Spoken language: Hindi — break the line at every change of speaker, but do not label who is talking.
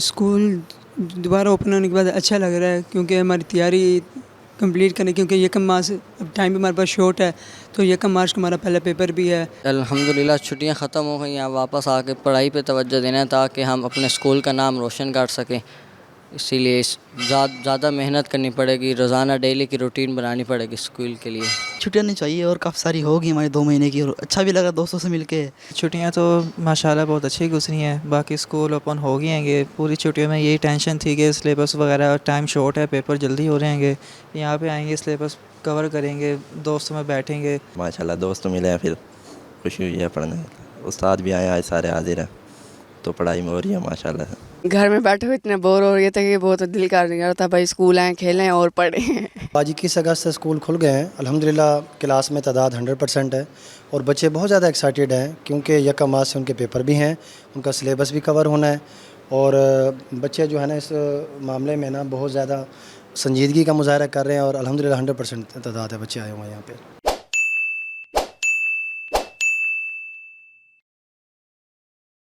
स्कूल दोबारा ओपन होने के बाद अच्छा लग रहा है क्योंकि हमारी तैयारी कंप्लीट करने, क्योंकि यकम माह से अब टाइम भी हमारे पास शॉर्ट है, तो यकम मार्च को हमारा पहला पेपर भी है।
अल्हम्दुलिल्लाह छुट्टियां ख़त्म हो गई हैं, अब वापस आके पढ़ाई पे तवज्जो देना है ताकि हम अपने स्कूल का नाम रोशन कर सकें। इसीलिए ज़्यादा मेहनत करनी पड़ेगी, रोज़ाना डेली की रूटीन बनानी पड़ेगी स्कूल के लिए।
छुट्टियाँ नहीं चाहिए और काफ़ी सारी होगी हमारी 2 महीने की, और अच्छा भी लगा दोस्तों से मिलके।
छुट्टियां तो माशाल्लाह बहुत अच्छी गुजरी हैं। बाकी स्कूल ओपन हो गए हैं। पूरी छुट्टियों में यही टेंशन थी कि सिलेबस वगैरह टाइम शॉर्ट है, पेपर जल्दी हो रहे हैं। यहाँ पे आएंगे, सिलेबस कवर करेंगे, दोस्तों में बैठेंगे।
माशाल्लाह दोस्त मिले हैं, फिर खुशी हुई है पढ़ने। उस्ताद भी आए, आज सारे हाजिर हैं, तो पढ़ाई में हो रही है माशाल्लाह।
घर में बैठे हुए इतने बोर हो रहे थे कि बहुत दिल कर नहीं रहा था भाई स्कूल आएँ, खेलें और पढ़ें।
आज 21 अगस्त से स्कूल खुल गए हैं। अल्हम्दुलिल्लाह क्लास में तादाद 100% है और बच्चे बहुत ज़्यादा एक्साइटेड हैं क्योंकि यकम माह से उनके पेपर भी हैं, उनका सिलेबस भी कवर होना है। और बच्चे जो है ना इस मामले में ना बहुत ज़्यादा संजीदगी का मुज़ाहरा कर रहे हैं और अल्हम्दुलिल्लाह 100% तादाद है बच्चे आए हुए हैं यहाँ पे।